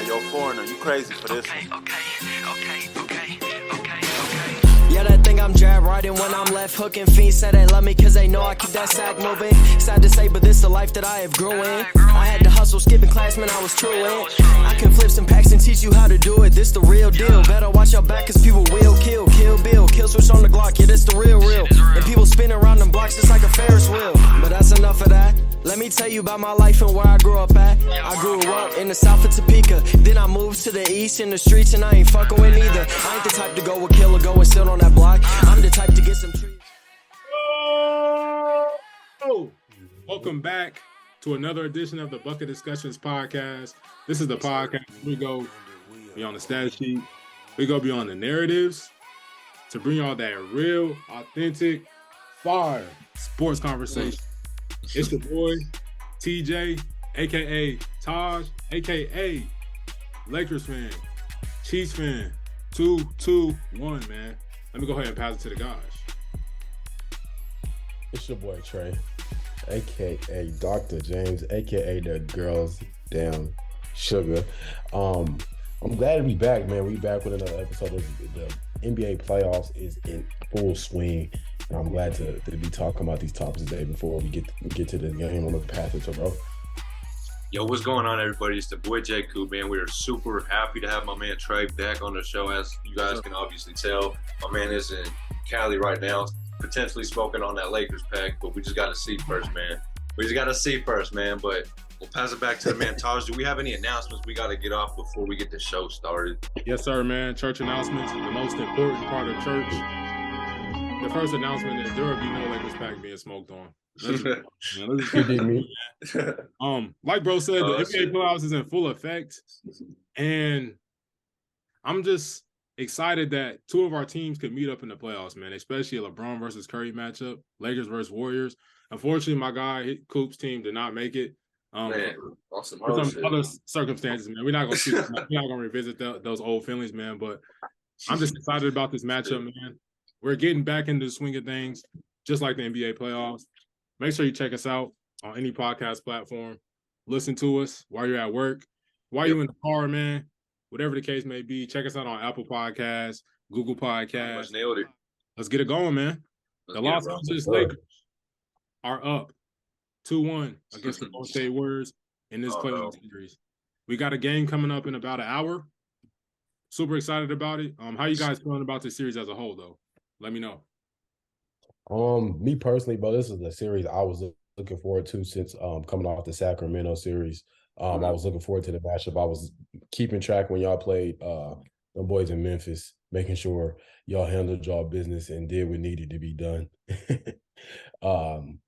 yo, foreigner, you crazy for this one. Yeah, that thing I'm jab riding when I'm left hooking. Fiends say they love me cause they know I keep that sack moving. Sad to say, but this the life that I have grew in. I had to hustle, skipping class, man, I was true in. I can flip some packs and teach you how to do it. This the real deal. Better watch your back cause people will kill. Kill Bill, kill switch on the Glock. Yeah, this the real. And people spin around them blocks just like a Ferris wheel. But that's enough of that. Let me tell you about my life and where I grew up at. I grew up in the south of Topeka. Then I moved to the east in the streets and I ain't fucking with neither. I ain't the type to go with kill or go and sit on that block. I'm the type to get some trees. Oh! Welcome back to another edition of the Bucket Discussions podcast. This is the podcast we go beyond the stat sheet. We go beyond the narratives to bring y'all that real, authentic, fire sports conversation. It's the boy, TJ, a.k.a. Tahj, a.k.a. Lakers fan, Chiefs fan, 2-2-1, man. Let me go ahead and pass it to the guys. It's your boy, Trey, a.k.a. Dr. James, a.k.a. the girls damn sugar. I'm glad to be back, man. We back with another episode of the NBA playoffs is in full swing. And I'm glad to be talking about these topics today before we get to the game. I'm going to pass it to bro. Yo, what's going on, everybody? It's the boy Jacob, man. We are super happy to have my man Trey back on the show. As you guys can obviously tell, my man is in Cali right now, potentially smoking on that Lakers pack, but we just got to see first, man. But we'll pass it back to the man Tahj. Do we have any announcements we got to get off before we get the show started? Yes, sir, man. Church announcements, the most important part of church. The first announcement is there will be no Lakers pack being smoked on. Like bro said, the NBA playoffs is in full effect, and I'm just excited that two of our teams could meet up in the playoffs, man. Especially a LeBron versus Curry matchup, Lakers versus Warriors. Unfortunately, my guy Coop's team did not make it. Man, awesome. For some other circumstances, man. We're not gonna revisit those old feelings, man. But I'm just excited about this matchup, man. We're getting back into the swing of things, just like the NBA playoffs. Make sure you check us out on any podcast platform. Listen to us while you're at work, while you're in the car, man. Whatever the case may be, check us out on Apple Podcasts, Google Podcasts. Nailed it. Let's get it going, man. The Los Angeles Lakers are up 2-1 against the Golden State Warriors in this playoff series. We got a game coming up in about an hour. Super excited about it. How you guys feeling about this series as a whole, though? Let me know. Me personally, bro, this is the series I was looking forward to since coming off the Sacramento series. I was looking forward to the matchup. I was keeping track when y'all played the boys in Memphis, making sure y'all handled y'all business and did what needed to be done.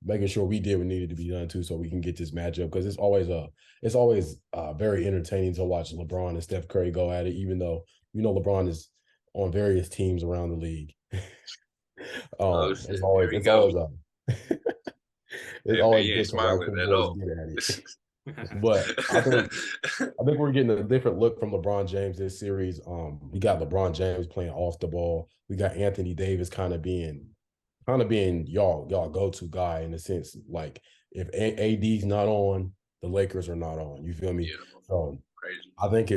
Making sure we did what needed to be done too, so we can get this matchup, because it's always very entertaining to watch LeBron and Steph Curry go at it, even though LeBron is on various teams around the league. It's always good at it. But I think we're getting a different look from LeBron James this series. We got LeBron James playing off the ball. We got Anthony Davis kind of being y'all go-to guy, in a sense. Like, if AD's not on, the Lakers are not on. You feel me? Yeah. So Crazy. I think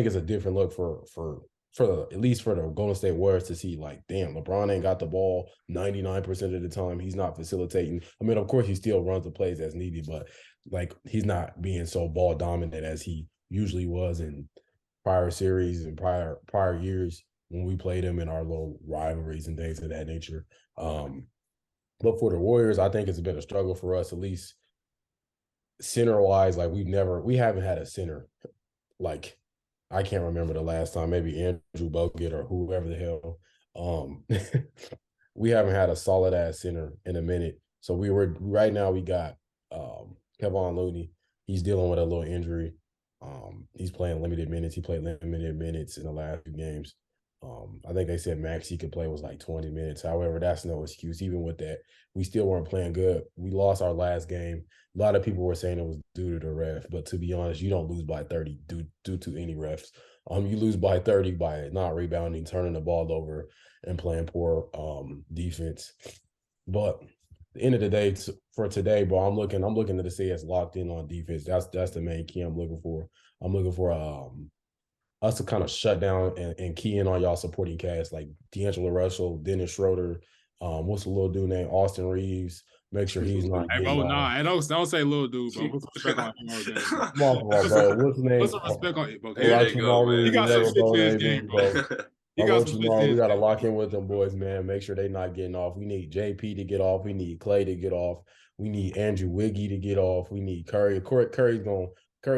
it's a different look for at least for the Golden State Warriors to see, like, damn, LeBron ain't got the ball 99% of the time. He's not facilitating. I mean, of course, he still runs the plays as needed, but, like, he's not being so ball dominant as he usually was in prior series and prior years when we played him in our little rivalries and things of that nature. But for the Warriors, I think it's been a struggle for us, at least center-wise. Like, we haven't had a center, like, I can't remember the last time, maybe Andrew Bogut or whoever the hell. We haven't had a solid ass center in a minute. So right now we got Kevon Looney. He's dealing with a little injury. He's playing limited minutes. He played limited minutes in the last few games. I think they said max he could play was like 20 minutes. However, that's no excuse. Even with that, we still weren't playing good. We lost our last game. A lot of people were saying it was due to the ref, but to be honest, you don't lose by 30 due to any refs. You lose by 30 by not rebounding, turning the ball over, and playing poor defense. But at the end of the day, for today, bro, I'm looking to see us locked in on defense. That's the main key I'm looking for. I'm looking for us to kind of shut down and key in on y'all supporting cast like D'Angelo Russell, Dennis Schroeder, what's the little dude named Austin Reeves. Make sure he's not. Hey, bro, nah, don't say little dude, bro. Put some respect on him. Come on, bro. What's his name? Put some respect on it, bro. Here they go, man. He got some shit to his game, bro. We got to lock in with them boys, man. Make sure they're not getting off. We need JP to get off. We need Clay to get off. We need Andrew Wiggy to get off. We need Curry. Curry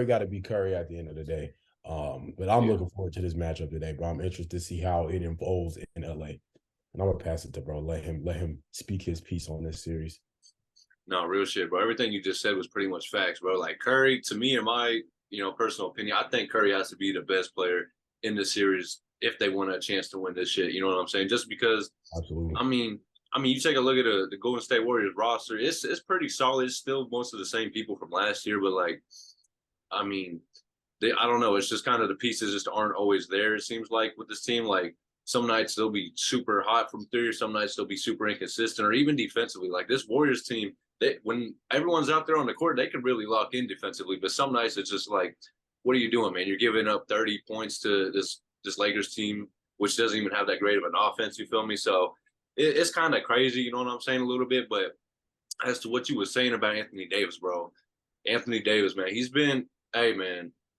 got to be Curry at the end of the day. But I'm looking forward to this matchup today, bro. I'm interested to see how it unfolds in LA. And I'm gonna pass it to bro. Let him speak his piece on this series. No, real shit, bro. Everything you just said was pretty much facts, bro. Like Curry, to me, in my personal opinion, I think Curry has to be the best player in the series if they want a chance to win this shit. You know what I'm saying? Just because. Absolutely. I mean, you take a look at the Golden State Warriors roster. It's pretty solid. It's still most of the same people from last year, but like, I mean, I don't know. It's just kind of the pieces just aren't always there. It seems like with this team, like some nights they'll be super hot from three, or some nights they'll be super inconsistent, or even defensively. Like this Warriors team, when everyone's out there on the court, they can really lock in defensively. But some nights it's just like, what are you doing, man? You're giving up 30 points to this Lakers team, which doesn't even have that great of an offense. You feel me? So it's kind of crazy, you know what I'm saying, a little bit. But as to what you were saying about Anthony Davis, bro, Anthony Davis, man,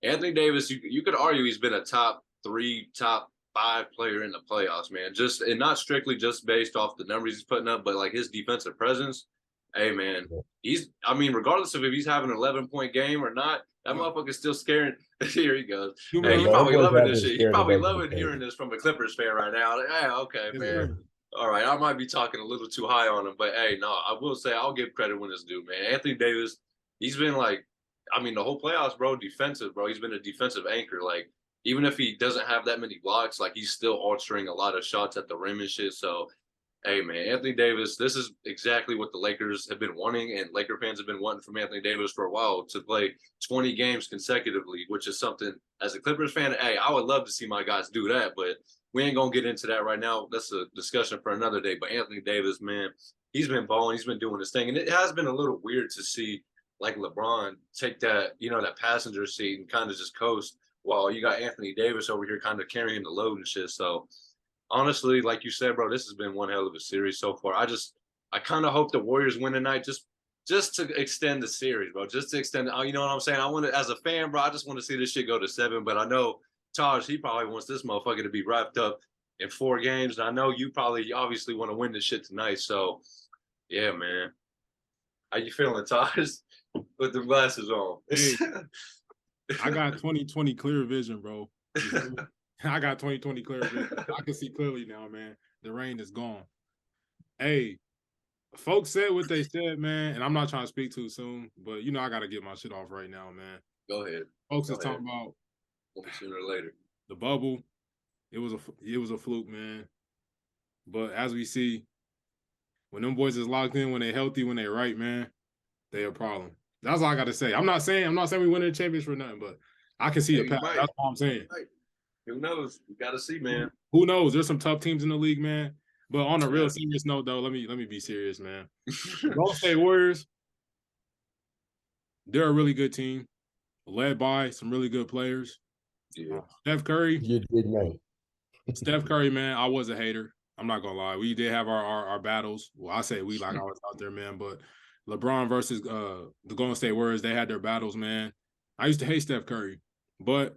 Anthony Davis, you could argue he's been a top 3, top 5 player in the playoffs, man. And not strictly just based off the numbers he's putting up, but like his defensive presence. Hey, man, regardless of if he's having an 11-point game or not, that motherfucker's still scaring. Here he goes. Hey, he probably loving this shit. He probably loving hearing this from a Clippers fan right now. Like, hey, okay, man. All right, I might be talking a little too high on him, but hey, no, I will say I'll give credit when it's due, man. Anthony Davis, he's been like, the whole playoffs, bro, defensive, bro. He's been a defensive anchor. Like, even if he doesn't have that many blocks, like he's still altering a lot of shots at the rim and shit. So, hey, man, Anthony Davis, this is exactly what the Lakers have been wanting, and Laker fans have been wanting from Anthony Davis for a while, to play 20 games consecutively, which is something, as a Clippers fan, hey, I would love to see my guys do that, but we ain't going to get into that right now. That's a discussion for another day. But Anthony Davis, man, he's been balling. He's been doing his thing. And it has been a little weird to see, like, LeBron take that, that passenger seat and kind of just coast, while you got Anthony Davis over here kind of carrying the load and shit. So, honestly, like you said, bro, this has been one hell of a series so far. I kind of hope the Warriors win tonight just to extend the series, bro. Just to extend it. You know what I'm saying? I want to, as a fan, bro, I just want to see this shit go to 7. But I know Tahj, he probably wants this motherfucker to be wrapped up in 4 games. And I know you probably obviously want to win this shit tonight. So, yeah, man. How you feeling, Tahj? With the glasses on. Hey, I got 20/20 clear vision, bro. I got 20/20 clear vision. I can see clearly now, man. The rain is gone. Hey, folks said what they said, man, and I'm not trying to speak too soon, but I got to get my shit off right now, man. Go ahead. Folks is talking about sooner or later. The bubble. It was a fluke, man. But as we see, when them boys is locked in, when they healthy, when they right, man, they a problem. That's all I got to say. I'm not saying we win the championship for nothing, but I can see a path. That's all I'm saying. Who knows? We got to see, man. Who knows? There's some tough teams in the league, man. But on a real serious note, though, let me be serious, man. Golden State Warriors, they're a really good team, led by some really good players. Yeah. Steph Curry. You did, man. Steph Curry, man, I was a hater. I'm not gonna lie. We did have our battles. Well, I say we, like I was out there, man. But LeBron versus the Golden State Warriors, they had their battles, man. I used to hate Steph Curry, but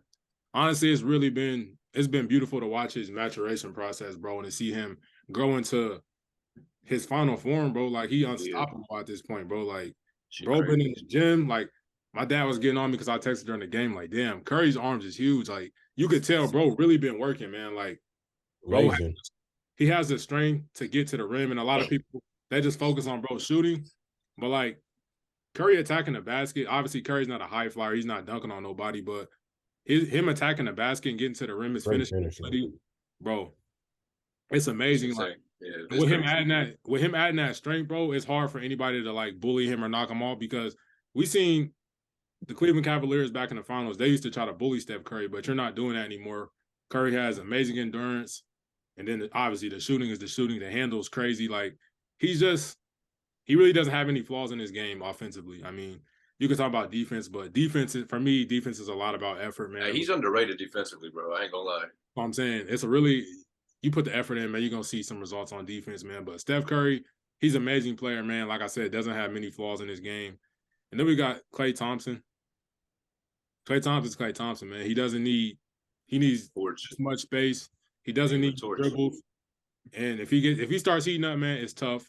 honestly, it's been beautiful to watch his maturation process, bro, and to see him grow into his final form, bro. Like, he unstoppable at this point, bro. Like, bro been in the gym. Like, my dad was getting on me because I texted during the game, like, damn, Curry's arms is huge. Like, you could tell, bro, really been working, man. Like, bro, he has the strength to get to the rim, and a lot of people, they just focus on, bro, shooting. But, like, Curry attacking the basket, obviously Curry's not a high flyer. He's not dunking on nobody, but him attacking the basket and getting to the rim is finishing. Bro, it's amazing. Like, with him adding that strength, bro, it's hard for anybody to, like, bully him or knock him off, because we seen the Cleveland Cavaliers back in the finals. They used to try to bully Steph Curry, but you're not doing that anymore. Curry has amazing endurance, and then obviously the shooting is the shooting. The handle's crazy. Like, he really doesn't have any flaws in his game offensively. I mean, you can talk about defense, but defense is, for me, defense is a lot about effort, man. Hey, he's underrated defensively, bro. I ain't gonna lie. I'm saying it's you put the effort in, man, you're gonna see some results on defense, man. But Steph Curry, he's an amazing player, man. Like I said, doesn't have many flaws in his game. And then we got Klay Thompson. Klay Thompson, man. He needs as much space. He doesn't need dribbles. And if he starts heating up, man, it's tough.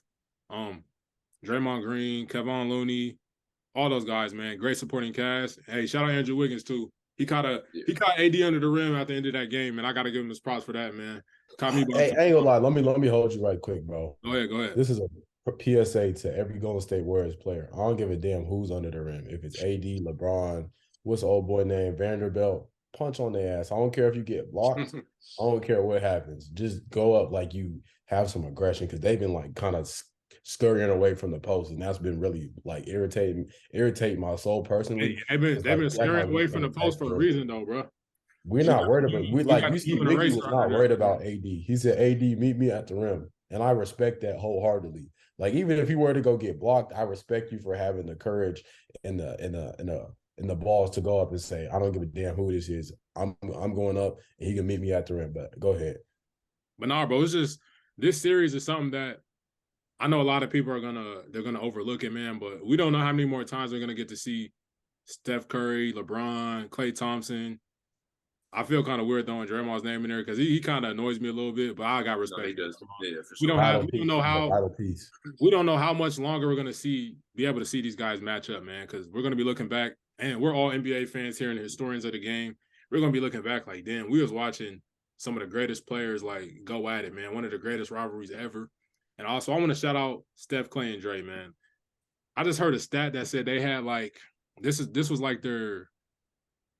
Draymond Green, Kevon Looney, all those guys, man. Great supporting cast. Hey, shout out Andrew Wiggins too. He caught AD under the rim at the end of that game, and I gotta give him his props for that, man. Hey, I ain't gonna lie. Let me hold you right quick, bro. Go ahead. This is a PSA to every Golden State Warriors player. I don't give a damn who's under the rim. If it's AD, LeBron, what's the old boy name, Vanderbilt, punch on their ass. I don't care if you get blocked. I don't care what happens. Just go up like you have some aggression, because they've been like kind of scurrying away from the post, and that's been really like irritating my soul personally. They've been scurrying away from the post for a reason, though, bro. We're not worried about Mickey was not worried about AD. He said, "AD, meet me at the rim," and I respect that wholeheartedly. Like, even if he were to go get blocked, I respect you for having the courage and the balls to go up and say, "I don't give a damn who this is. I'm going up, and he can meet me at the rim." But go ahead. But nah, bro, it's just this series is something that I know a lot of people are gonna overlook it, man. But we don't know how many more times we're gonna get to see Steph Curry, LeBron, Klay Thompson. I feel kind of weird throwing Draymond's name in there because he kind of annoys me a little bit, but I got respect. No, he does. Yeah, for sure. We don't know how much longer we're gonna be able to see these guys match up, man. Because we're gonna be looking back, and we're all NBA fans here and historians of the game. We're gonna be looking back like, damn, we was watching some of the greatest players like go at it, man. One of the greatest rivalries ever. And also, I want to shout out Steph, Klay, and Dre, man. I just heard a stat that said they had like this was like their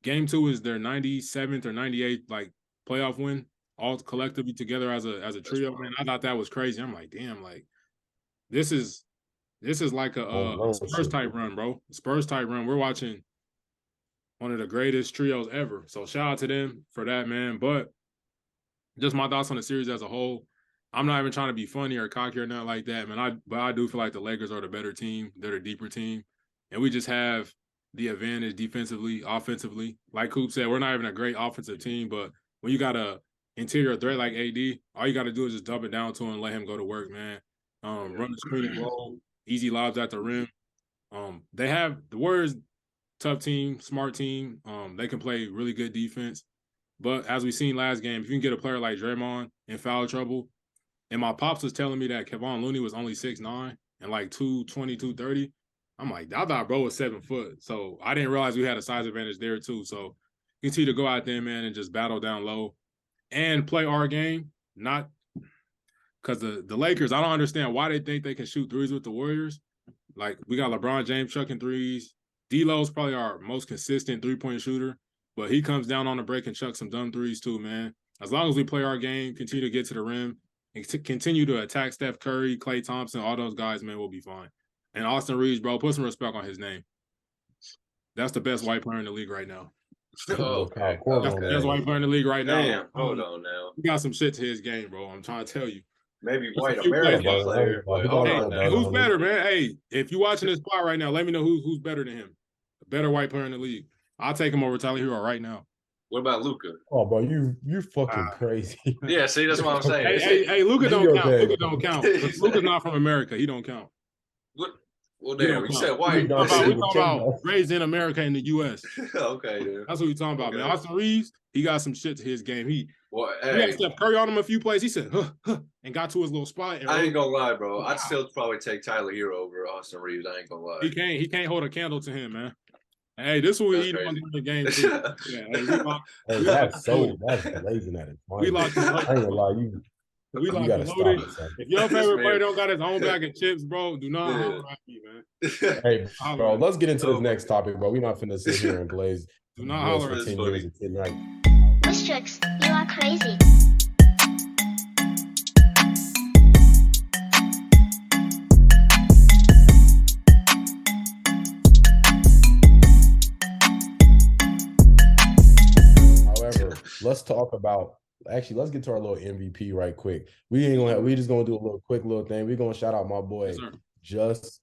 Game 2 is their 97th or 98th like playoff win, all collectively together as a trio. Man, I thought that was crazy. I'm like, damn, like this is like a Spurs type run, bro. Spurs type run. We're watching one of the greatest trios ever. So shout out to them for that, man. But just my thoughts on the series as a whole. I'm not even trying to be funny or cocky or nothing like that, man. But I do feel like the Lakers are the better team. They're the deeper team, and we just have the advantage defensively, offensively. Like Coop said, we're not even a great offensive team, but when you got a interior threat like AD, all you got to do is just dump it down to him and let him go to work, man. Run the screen and roll, easy lobs at the rim. They have the Warriors, tough team, smart team. They can play really good defense. But as we seen last game, if you can get a player like Draymond in foul trouble, and my pops was telling me that Kevon Looney was only 6'9" and like 220, 230. I'm like, I thought bro was 7 foot. So I didn't realize we had a size advantage there too. So continue to go out there, man, and just battle down low and play our game. Not because the Lakers, I don't understand why they think they can shoot threes with the Warriors. Like, we got LeBron James chucking threes. D'Lo's probably our most consistent three-point shooter, but he comes down on the break and chucks some dumb threes too, man. As long as we play our game, continue to get to the rim, and continue to attack Steph Curry, Klay Thompson, all those guys, man, we'll be fine. And Austin Reeves, bro, put some respect on his name. That's the best white player in the league right now. Oh, okay. That's the best white player in the league right now. Damn, hold on now. He got some shit to his game, bro. I'm trying to tell you. Maybe white American player. Hey, who's better, man? Hey, if you're watching this spot right now, let me know who's better than him. A better white player in the league. I'll take him over Tyler Hero right now. What about Luka? Oh, bro, you fucking crazy. Yeah, see, that's what I'm saying. Hey, Luka don't count. Luka don't count. Luka's not from America. He don't count. What? Well, damn, you said white. We talking about raised in America in the U.S. Okay, dude. That's what we talking about, man. Austin Reeves, he got some shit to his game. He had Steph Curry on him a few plays. He said, and got to his little spot. And I ain't gonna lie, bro. I'd still probably take Tyler Hero over Austin Reeves. I ain't gonna lie. He can't hold a candle to him, man. Hey, this is what we eat on the game too. Yeah, that's blazing at it. We locked. I ain't gonna lie, we gotta stop it, if your favorite player don't got his own bag of chips, bro, do not holler at me, man. Hey, bro, let's get into this next topic, bro. We're not finna sit here and glaze. Do not holler for 10 years and 10 nights. Mistrix, you are crazy. However, let's talk about. Actually, let's get to our little MVP right quick. We just gonna do a quick little thing. We're gonna shout out my boy, Just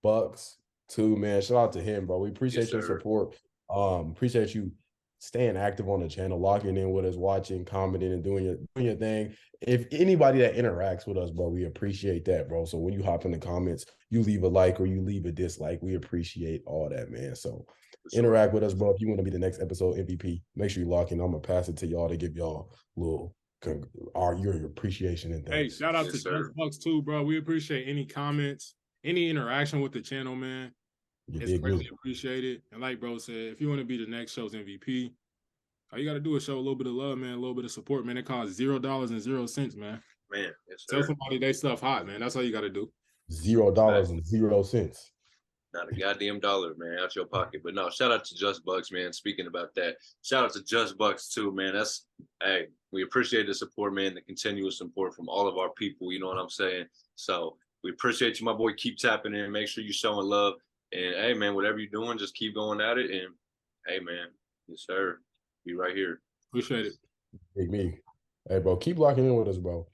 Bucks too, man. Shout out to him, bro. We Yes, appreciate your sir. support. Appreciate you staying active on the channel, locking in with us, watching, commenting, and doing your thing. If anybody that interacts with us, bro, we appreciate that, bro. So when you hop in the comments, you leave a like or you leave a dislike. We appreciate all that, man. So interact with us, bro. If you want to be the next episode MVP, make sure you lock in. I'm gonna pass it to y'all to give y'all a little your appreciation and Hey, thanks. shout out Yes, to sir. Just Bucks too, bro. We appreciate any comments, any interaction with the channel, man. You It's did greatly good. appreciated. And like bro said, if you want to be the next show's MVP, all you got to do is show a little bit of love, man, a little bit of support, man. It costs $0.00, man. Man, yes, Tell sir. somebody they stuff hot, man. That's all you got to do. $0.00. Not a goddamn dollar, man, out your pocket. But no, shout out to Just Bucks, man. Speaking about that, shout out to Just Bucks too, man. Hey, we appreciate the support, man, the continuous support from all of our people. You know what I'm saying? So we appreciate you, my boy. Keep tapping in. Make sure you're showing love. And hey, man, whatever you're doing, just keep going at it. And hey, man, yes, sir. Be right here. Appreciate it. Big me. Hey, bro, keep locking in with us, bro.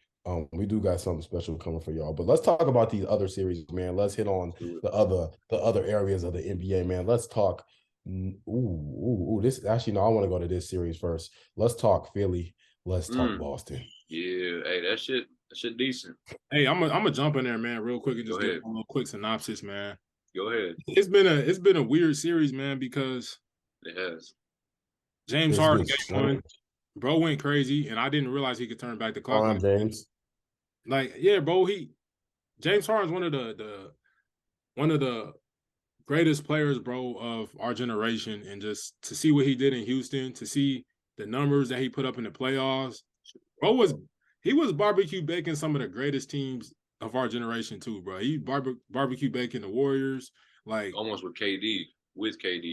We do got something special coming for y'all. But let's talk about these other series, man. Let's hit on the other areas of the NBA, man. Let's talk. This actually no, I want to go to this series first. Let's talk Philly. Let's talk Boston. Yeah, hey, that shit decent. Hey, I'm gonna jump in there, man, real quick and just Go give ahead. a little quick synopsis, man. Go ahead. It's been a weird series, man, because It has. James It's Harden good game one, bro went crazy, and I didn't realize he could turn back the clock. Come on, James. Like, yeah, bro, James Harden's one of the greatest players, bro, of our generation, and just to see what he did in Houston, to see the numbers that he put up in the playoffs, bro he was barbecue baking some of the greatest teams of our generation too, bro. He barbecue baking the Warriors, like Almost with KD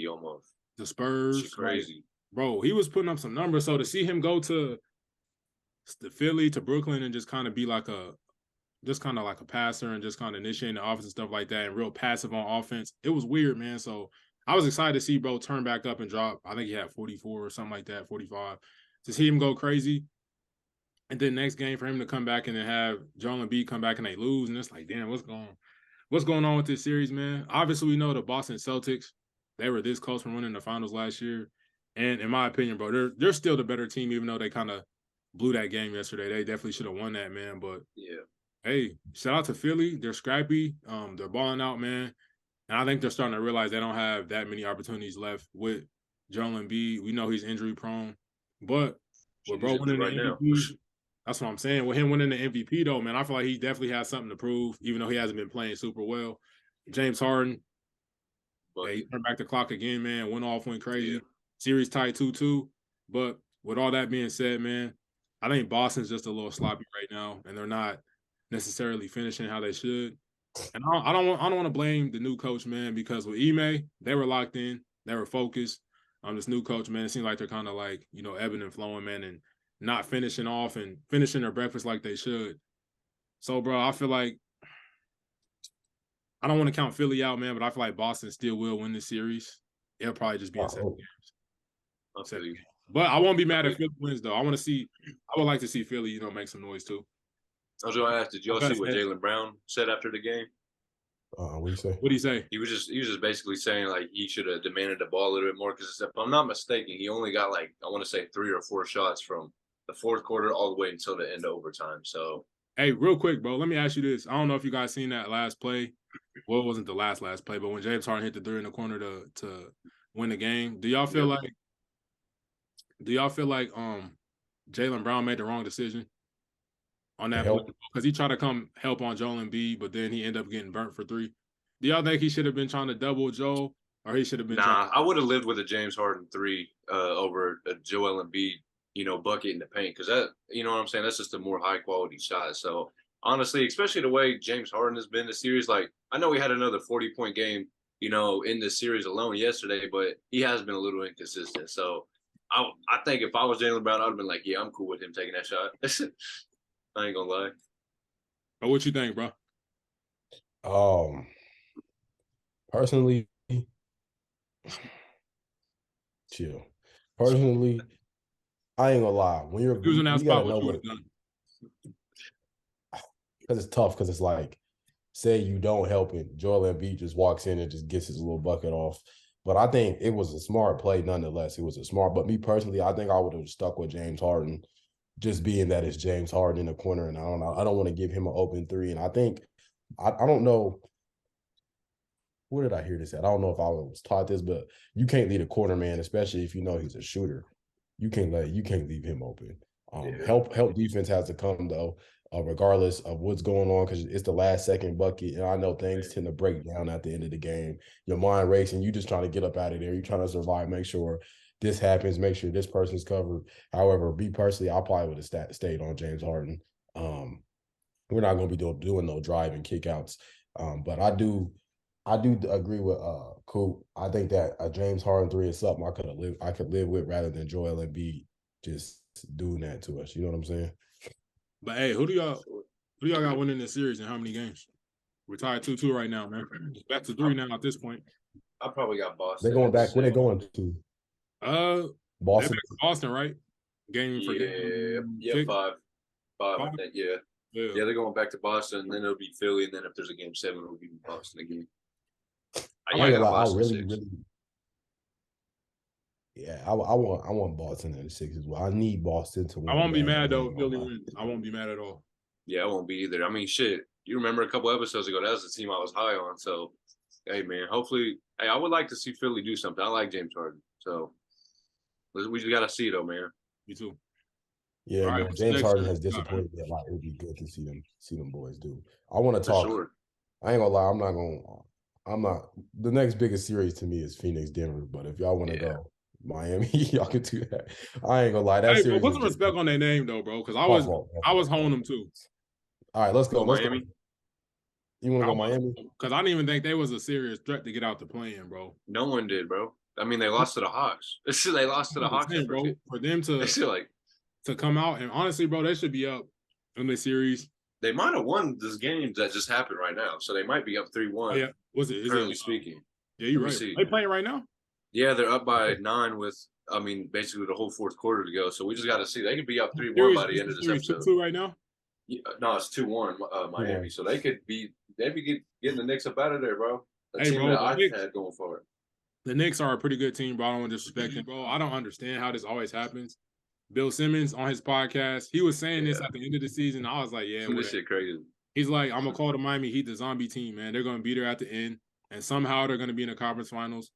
almost. the Spurs, It's crazy. like, bro. He was putting up some numbers. So to see him go to the Philly to Brooklyn and just kind of be like a passer and just kind of initiating the offense and stuff like that and real passive on offense, it was weird, man. So I was excited to see bro turn back up and drop. I think he had 44 or something like that, 45. To see him go crazy. And then next game for him to come back and then have Joel Embiid come back and they lose. And it's like, damn, what's going on with this series, man? Obviously, we know the Boston Celtics, they were this close from winning the finals last year. And in my opinion, bro, they're still the better team, even though they kind of blew that game yesterday. They definitely should have won that, man. But Yeah. hey, shout out to Philly. They're scrappy. They're balling out, man. And I think they're starting to realize they don't have that many opportunities left with Joel Embiid. We know he's injury prone. But with bro winning the MVP, that's what I'm saying. With him winning the MVP, though, man, I feel like he definitely has something to prove, even though he hasn't been playing super well. James Harden, he turned back the clock again, man. Went crazy. Yeah. Series tied 2-2. But with all that being said, man, I think Boston's just a little sloppy right now, and they're not necessarily finishing how they should. And I don't want to blame the new coach, man, because with Ime, they were locked in, they were focused. This new coach, man, it seems like they're kind of like, ebbing and flowing, man, and not finishing off and finishing their breakfast like they should. So, bro, I feel like I don't want to count Philly out, man, but I feel like Boston still will win this series. It'll probably just be in 7 games. But I won't be mad if Philly wins, though. I would like to see Philly, make some noise, too. I was going to ask, did y'all see what Jaylen Brown said after the game? What do you say? What did he say? He was just basically saying, like, he should have demanded the ball a little bit more because if I'm not mistaken, he only got, like, I want to say 3 or 4 shots from the fourth quarter all the way until the end of overtime. So, hey, real quick, bro, let me ask you this. I don't know if you guys seen that last play. Well, it wasn't the last play, but when James Harden hit the 3 in the corner to win the game, do y'all feel like Jaylen Brown made the wrong decision on that play? Because he tried to come help on Joel Embiid, but then he ended up getting burnt for 3. Do y'all think he should have been trying to double Joel, or he should have been? I would have lived with a James Harden 3 over a Joel Embiid, bucket in the paint, because that, you know what I'm saying, that's just a more high quality shot. So honestly, especially the way James Harden has been this series, like I know he had another 40-point game, in this series alone yesterday, but he has been a little inconsistent. So I think if I was Jaylen Brown, I'd have been like, yeah, I'm cool with him taking that shot. I ain't gonna lie. But what you think, bro? Personally, chill. Personally, I ain't gonna lie. When you gotta know what, because it's tough. Because it's like say you don't help it, Joel Embiid just walks in and just gets his little bucket off. But I think it was a smart play nonetheless. It was a smart. But me personally, I think I would have stuck with James Harden, just being that it's James Harden in the corner, and I don't know. I don't want to give him an open three. And I think I don't know. Where did I hear this at? I don't know if I was taught this, but you can't lead a corner man, especially if you know he's a shooter. You can't leave him open. Help defense has to come though, regardless of what's going on, because it's the last second bucket, and I know things tend to break down at the end of the game. Your mind racing, you just trying to get up out of there. You're trying to survive, make sure this happens, make sure this person's covered. However, me personally, I probably would have stayed on James Harden. We're not going to be doing no drive and kickouts, but I do agree with Coop. I think that a James Harden three is something I could live with rather than Joel Embiid just doing that to us. You know what I'm saying? But hey, who do y'all got winning this series and how many games? We're tied 2-2 right now, man. Back to 3 now at this point. I probably got Boston. They're going back. Where they going to? Boston. Boston, right? Game for yeah, 5. I think, yeah. They're going back to Boston, and then it'll be Philly, and then if there's a game 7, it'll be Boston again. I want Boston at 6 as well. I need Boston to win. I won't be mad though if Philly wins. I won't be mad at all. Yeah, I won't be either. I mean, shit. You remember a couple episodes ago, that was the team I was high on. So, hey, man, hopefully, I would like to see Philly do something. I like James Harden. So, we just got to see, though, man. Me too. Yeah, man, James Harden has disappointed me a lot. It would be good to see them boys do. I want to talk. Sure. I ain't gonna lie. I'm not. The next biggest series to me is Phoenix Denver. But if y'all want to go Miami, y'all can do that. I ain't gonna lie. That series. Put some respect on their name though, bro. Because I was honing them too. All right, let's go. Miami. You want to go Miami? Because I didn't even think they was a serious threat to get out the play-in, bro. No one did, bro. I mean, they lost to the Hawks. They lost to the Hawks, bro. For them to come out and honestly, bro, they should be up in the series. They might have won this game that just happened right now, so they might be up 3-1. Yeah, was it? Currently speaking. Yeah, you're right. See. They playing right now? Yeah, they're up by 9 with, basically the whole fourth quarter to go. So we just got to see. They could be up 3-1 by the end of this episode. 2-2 right now? Yeah, no, it's 2-1 Miami. So they'd be getting the Knicks up out of there, bro. The team that I had going for it. The Knicks are a pretty good team, bro. I don't want to disrespect them, bro. I don't understand how this always happens. Bill Simmons on his podcast, he was saying this at the end of the season. I was like, yeah, this shit crazy. He's like, I'm gonna call the Miami Heat the zombie team, man. They're gonna be there at the end, and somehow they're gonna be in the conference finals.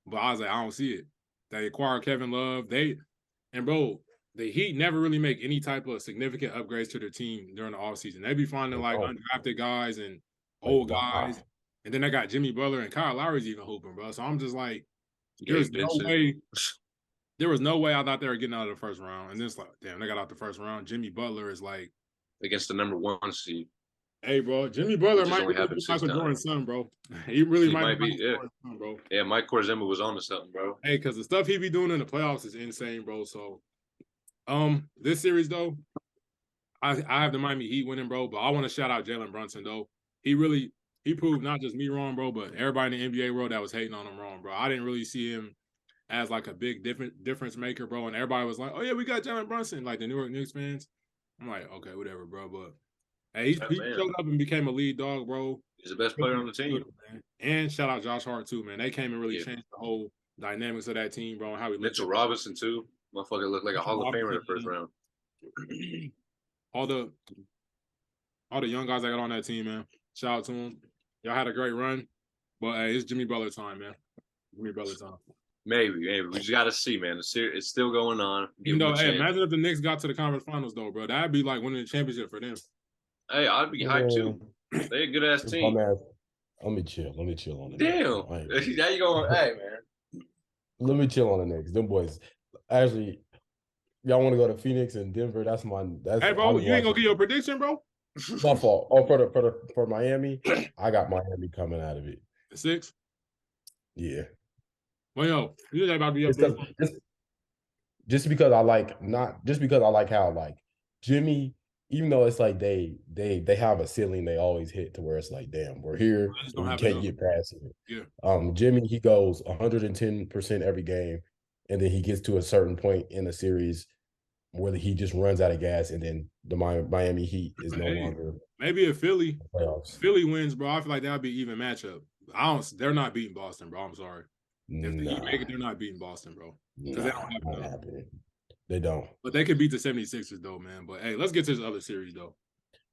But I was like, I don't see it. They acquired Kevin Love. Bro, the Heat never really make any type of significant upgrades to their team during the offseason. They be finding like undrafted guys and old guys, and then they got Jimmy Butler and Kyle Lowry's even hooping, bro. So I'm just like, there's no way. There was no way I thought they were getting out of the first round. And then it's like, damn, they got out the first round. Jimmy Butler is like against the number 1 seed. Hey, bro, Jimmy Butler might be Michael Jordan's son, bro. He really might be Jordan's son, bro. Yeah, Mike Korzema was on to something, bro. Hey, because the stuff he be doing in the playoffs is insane, bro. So, this series though, I have the Miami Heat winning, bro. But I want to shout out Jalen Brunson though. He proved not just me wrong, bro, but everybody in the NBA world that was hating on him wrong, bro. I didn't really see him as like a big difference maker, bro. And everybody was like, oh yeah, we got Jalen Brunson, like the New York Knicks fans. I'm like, okay, whatever, bro. But hey, he showed up and became a lead dog, bro. He's the best player on the team. Man. And shout out Josh Hart too, man. They came and really changed the whole dynamics of that team, bro. And how we Mitchell Robinson too. Motherfucker looked like a Hall of Famer in the first round. all the young guys that got on that team, man. Shout out to them. Y'all had a great run. But hey, it's Jimmy Butler time, man. Jimmy Butler time. Maybe. We just got to see, man. It's still going on. Imagine if the Knicks got to the conference finals, though, bro. That'd be like winning the championship for them. Hey, I'd be hyped, too. They a good-ass team. Let me chill on the Damn. Now you going, hey, man. Let me chill on the Knicks. Them boys. Actually, y'all want to go to Phoenix and Denver? Hey, bro, you ain't going to get your prediction, bro? My fault. For Miami, I got Miami coming out of it. 6? Yeah. Well, yo, you about to be up there. Just because I like how like Jimmy, even though it's like they have a ceiling they always hit to where it's like, damn, we're here, we can't get past it. Yeah. Jimmy, he goes 110% every game, and then he gets to a certain point in the series where he just runs out of gas, and then the Miami Heat is no longer maybe if Philly playoffs. Philly wins, bro. I feel like that'll be even matchup. They're not beating Boston, bro. I'm sorry. If the Heat make it, they're not beating Boston, bro. Because they don't have enough. Happening. They don't. But they could beat the 76ers, though, man. But hey, let's get to this other series, though.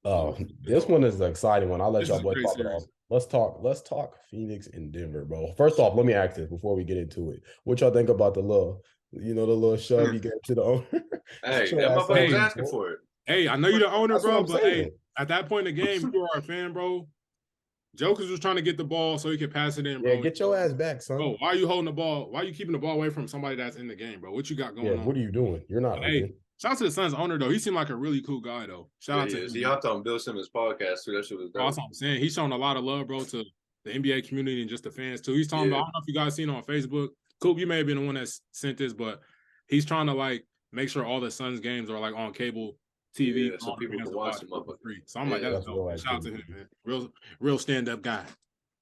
Oh, this one is an exciting one. I'll let y'all boys talk it off. Let's talk Phoenix and Denver, bro. First off, let me ask this before we get into it. What y'all think about the little shove he gave to the owner? Hey, that motherfucker was asking for it. Hey, I know you're the owner, That's bro, what I'm but saying. hey, at that point in the game, you are a fan, bro. Jokic was trying to get the ball so he could pass it in, bro. Yeah, get your ass back, son. Bro, why are you holding the ball? Why are you keeping the ball away from somebody that's in the game, bro? What you got going on? What are you doing? You're not. Hey, shout out to the Suns owner, though. He seemed like a really cool guy, though. Shout out to him. He hopped on Bill Simmons' podcast, too. That shit was dope. That's what I'm saying. He's showing a lot of love, bro, to the NBA community and just the fans, too. He's talking about, I don't know if you guys seen it on Facebook. Coop, you may have been the one that sent this, but he's trying to, like, make sure all the Suns games are, like, on cable TV. Yeah, so people can watch them up. Free. So I'm like, that's dope. Shout out to him, man. Real stand-up guy.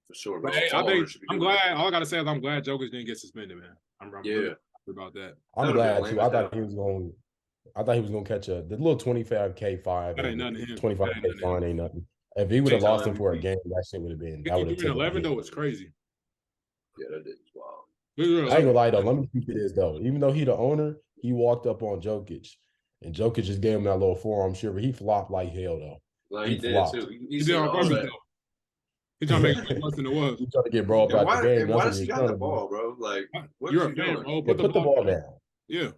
For sure, bro. Hey, I'm glad. All I gotta say is I'm glad Jokic didn't get suspended, man. I'm really happy about that. I'm glad too. I thought he was going to catch the little $25K fine. That ain't nothing to him. $25K fine ain't nothing. If he would have lost him for a game, that shit would have been. That would have 11 though. It's crazy. Yeah, that is wild. I ain't gonna lie though. Let me speak to this though. Even though he the owner, he walked up on Jokic, and Jokic just gave him that little forearm shiver. He flopped like hell though. Like he did flopped. too. He did on purpose though. He trying to make it worse than it was. He trying to get bro up out the game. Why does he got the ball, bro? Like, you're a fan, bro. Put the ball down. Yeah.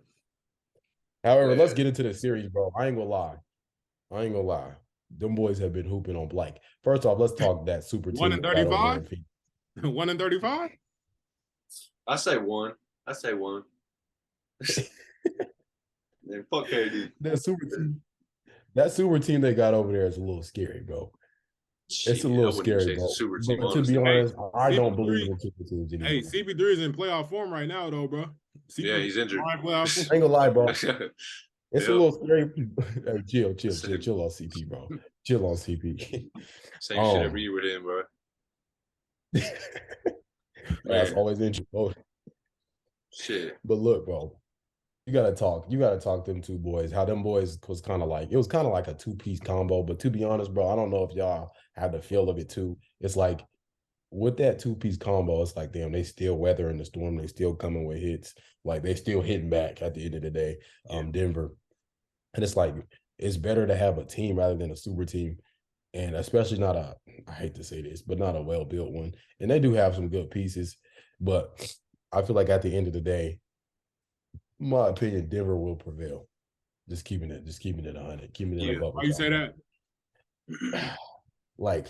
However, let's get into the series, bro. I ain't gonna lie. Them boys have been hooping on blank. First off, let's talk that super team. 1-35? 1-35? I say one. Man, fuck KD. That super team they got over there is a little scary, bro. It's a little scary, bro. But to be honest, I don't believe in super teams anymore. Hey, CP3 is in playoff form right now, though, bro. Yeah, he's injured. I ain't gonna lie, bro. It's a little scary. Hey, chill on CP, bro. Chill on CP. Same shit every year with him, bro. That's always interesting. Oh. Shit. But look, bro. You gotta talk them two boys. How them boys was kind of like a two-piece combo. But to be honest, bro, I don't know if y'all have the feel of it too. It's like with that two-piece combo, it's like damn, they still weathering the storm. They still coming with hits. Like they still hitting back at the end of the day. Denver, and it's like it's better to have a team rather than a super team, and especially not I hate to say this, but not a well-built one. And they do have some good pieces, but I feel like at the end of the day, in my opinion, Denver will prevail. Just keeping it 100. Keeping it above. Why you say that? Like,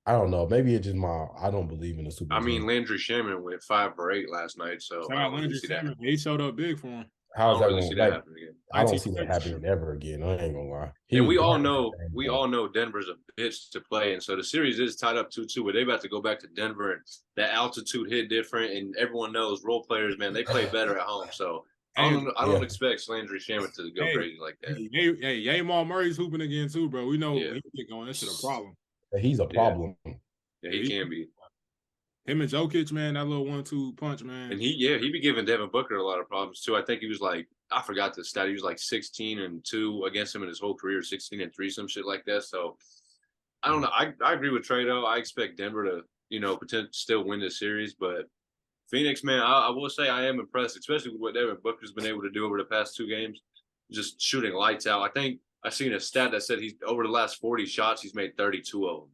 I don't know. Maybe it's just I don't believe in the super. I mean, Landry Shaman went 5 for 8 last night, so shout out Landry Shaman. He showed up big for him. How's that going to happen again? I don't see that happening ever again. I ain't gonna lie. And we all know Denver's a bitch to play, and so the series is tied up 2-2. But they about to go back to Denver, and that altitude hit different, and everyone knows role players, man, they play better at home. So I don't expect Landry Shaman to go crazy like that. Hey, Jamal Murray's hooping again too, bro. We know he get going. That shit a problem. He's a problem. Yeah, he can be. Him and Jokic, man, that little 1-2 punch, man. And he be giving Devin Booker a lot of problems too. I think he was like, I forgot the stat. He was like 16-2 against him in his whole career, 16-3, some shit like that. So I don't know. I agree with Trey though. I expect Denver to, potentially still win this series, but Phoenix, man, I will say I am impressed, especially with what Devin Booker's been able to do over the past 2 games, just shooting lights out. I think I seen a stat that said he's over the last 40 shots, he's made 32 of them.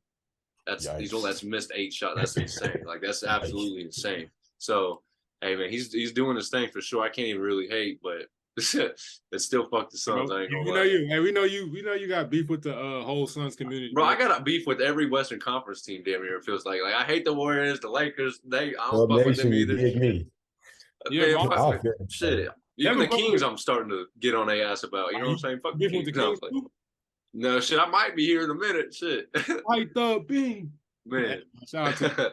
That's missed 8 shots. That's insane. Like that's absolutely insane. So, hey man, he's doing his thing for sure. I can't even really hate, but it's still fuck the Suns. I ain't gonna lie. We know you got beef with the whole Suns community. Bro, I got a beef with every Western Conference team. Damn near it feels like I hate the Warriors, the Lakers. I don't fuck with them either. Shit. Even the Kings, I'm starting to get on their ass about. You know what I'm saying? Fuck the Kings. No shit, I might be here in a minute. Shit. Light the beam. Man.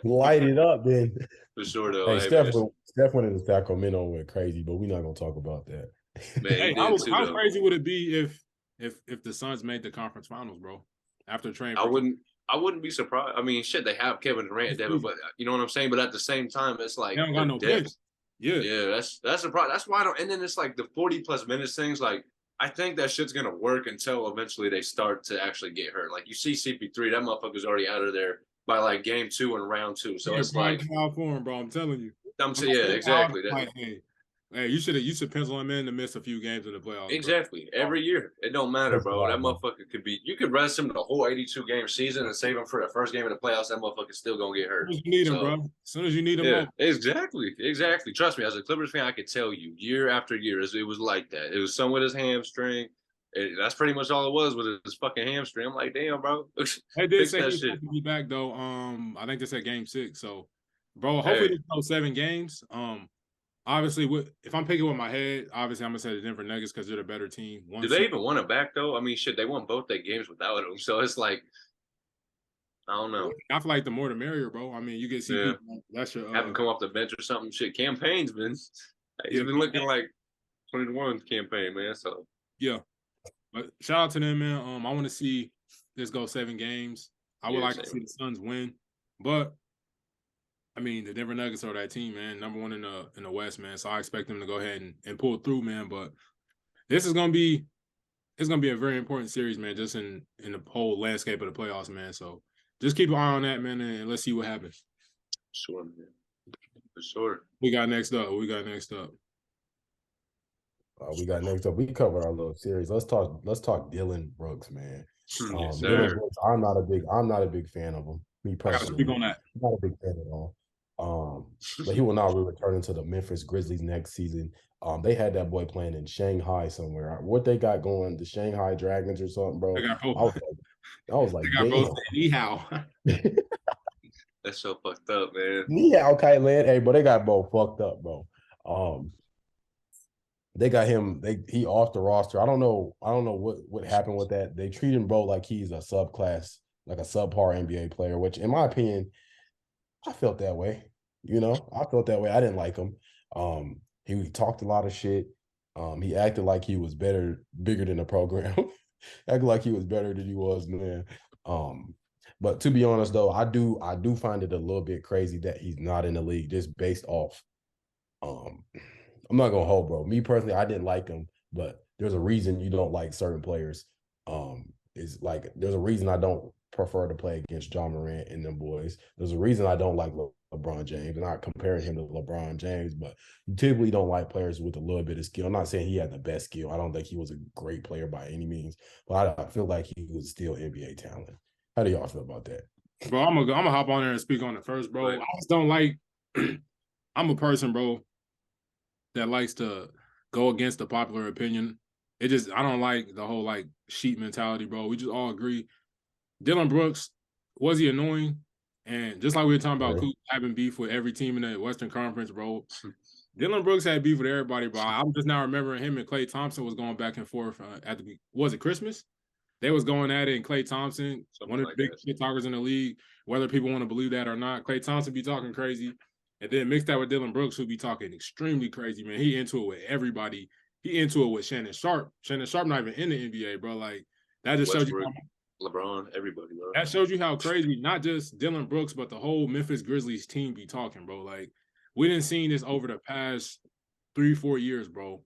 Light it up, then. For sure, though. Hey, Steph went into Sacramento and went crazy, but we're not going to talk about that. Man, how crazy would it be if the Suns made the conference finals, bro? After training, I wouldn't be surprised. I mean, shit, they have Kevin Durant and Devin, but you know what I'm saying? But at the same time, it's like they don't got no bench. Yeah, that's the problem. That's why I don't. And then it's like the 40+ minutes things. Like I think that shit's gonna work until eventually they start to actually get hurt. Like you see CP3, that motherfucker's already out of there by like game 2 and round 2. So it's like for him, bro. I'm telling you. yeah, exactly. Like, hey, you should pencil him in to miss a few games in the playoffs. Exactly. Bro. Every year. It don't matter, bro. That motherfucker could be you could rest him the whole 82 game season and save him for the first game of the playoffs. That motherfucker's still gonna get hurt. As soon as you need him, bro. As soon as you need him, yeah, exactly. Trust me, as a Clippers fan, I could tell you year after year, it was like that. It was some with his hamstring. That's pretty much all it was with his fucking hamstring. I'm like, damn, bro. They did say he's supposed to be back though. I think they said game 6. So, bro, hopefully there's no 7 games. Obviously, if I'm picking with my head, obviously I'm gonna say the Denver Nuggets because they're the better team. Do they even want him back though? I mean, shit, they won both their games without him. So it's like, I don't know. I feel like the more the merrier, bro. I mean, you get CP. That's your have him come off the bench or something. Shit, campaign's been been looking like 2021 campaign, man. So yeah. But shout out to them, man. I want to see this go 7 games. I would like to see the Suns win, but I mean the Denver Nuggets are that team, man. Number 1 in the West, man. So I expect them to go ahead and pull through, man. But this is gonna be a very important series, man. Just in the whole landscape of the playoffs, man. So just keep an eye on that, man, and let's see what happens. Sure, man. For sure. We got next up. We covered our little series. Let's talk Dillon Brooks, man. Yes, Dillon Brooks, I'm not a big fan of him. Me personally, I gotta speak on that. I'm not a big fan at all. But he will not be returning to the Memphis Grizzlies next season. They had that boy playing in Shanghai somewhere. What they got going, the Shanghai Dragons or something, bro? I was like, damn. That's so fucked up, man. Okay, man. Hey, but they got both fucked up, bro. They got him. He off the roster. I don't know what happened with that. They treat him, bro, like he's a subclass, like a subpar NBA player. Which, in my opinion, I felt that way. I felt that way. I didn't like him. He talked a lot of shit. He acted like he was bigger than the program. Acted like he was better than he was, man. But to be honest, though, I do find it a little bit crazy that he's not in the league just based off. I'm not gonna hold, bro. Me personally, I didn't like him, but there's a reason you don't like certain players. Is like there's a reason I don't prefer to play against John Morant and them boys. There's a reason I don't like LeBron James. I'm not comparing him to LeBron James, but you typically don't like players with a little bit of skill. I'm not saying he had the best skill. I don't think he was a great player by any means, but I feel like he was still NBA talent. How do y'all feel about that? Bro, I'm gonna hop on there and speak on it first, bro. I just don't like. I'm a person, bro, that likes to go against the popular opinion. I don't like the whole like sheep mentality, bro. We just all agree. Dillon Brooks, was he annoying? And just like we were talking about Coop having beef with every team in the Western Conference, bro. Dillon Brooks had beef with everybody, bro. I'm just now remembering him and Klay Thompson was going back and forth was it Christmas? They was going at it, and Klay Thompson, one of the big shit talkers in the league, whether people want to believe that or not, Klay Thompson be talking crazy. And then mix that with Dillon Brooks, who be talking extremely crazy, man. He into it with everybody. He into it with Shannon Sharp. Shannon Sharp not even in the NBA, bro. Like, that just shows you LeBron, everybody, bro. That shows you how crazy not just Dillon Brooks, but the whole Memphis Grizzlies team be talking, bro. Like, we didn't see this over the past 3-4 years, bro.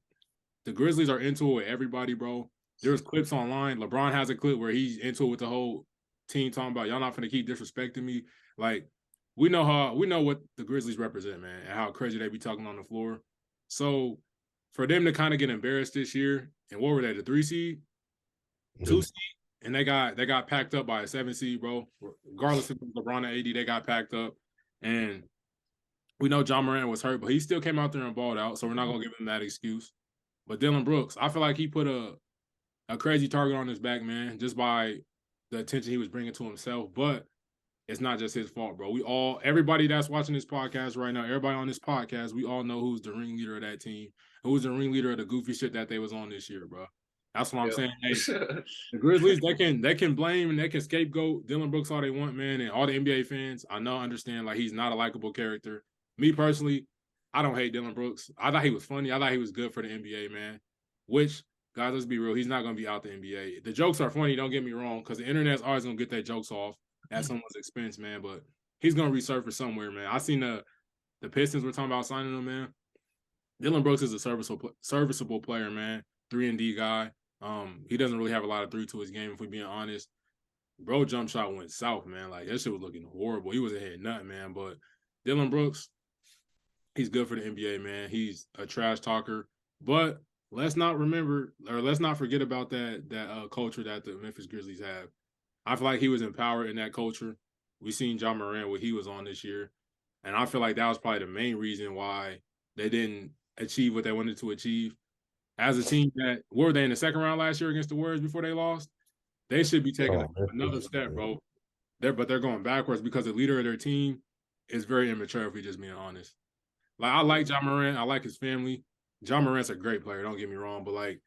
The Grizzlies are into it with everybody, bro. There's clips online. LeBron has a clip where he's into it with the whole team talking about y'all not finna keep disrespecting me. Like, we know what the Grizzlies represent, man, and how crazy they be talking on the floor. So for them to kind of get embarrassed this year, and what were they, the 3 seed? 2 seed? And they got packed up by a 7 seed, bro. Regardless of LeBron and AD, they got packed up. And we know John Morant was hurt, but he still came out there and balled out, so we're not going to give him that excuse. But Dillon Brooks, I feel like he put a crazy target on his back, man, just by the attention he was bringing to himself. But it's not just his fault, bro. Everybody that's watching this podcast right now, everybody on this podcast, we all know who's the ringleader of that team, who's the ringleader of the goofy shit that they was on this year, bro. That's what I'm saying. Hey, the Grizzlies, they can blame and they can scapegoat Dillon Brooks all they want, man, and all the NBA fans. I know, understand, like, he's not a likable character. Me personally, I don't hate Dillon Brooks. I thought he was funny. I thought he was good for the NBA, man. Which, guys, let's be real, he's not going to be out the NBA. The jokes are funny, don't get me wrong, because the internet's always going to get their jokes off at someone's expense, man. But he's going to resurface somewhere, man. I seen the Pistons were talking about signing him, man. Dillon Brooks is a serviceable player, man. 3-and-D guy. He doesn't really have a lot of three to his game, if we're being honest. Bro, jump shot went south, man. Like, that shit was looking horrible. He wasn't hitting nothing, man. But Dillon Brooks, he's good for the NBA, man. He's a trash talker. But let's not forget about that culture that the Memphis Grizzlies have. I feel like he was empowered in that culture. We seen John Moran, what he was on this year. And I feel like that was probably the main reason why they didn't achieve what they wanted to achieve. As a team that, were they in the second round last year against the Warriors before they lost? They should be taking another step, bro. But they're going backwards because the leader of their team is very immature, if we're just being honest. Like, I like John Moran. I like his family. John Morant's a great player, don't get me wrong. But, like,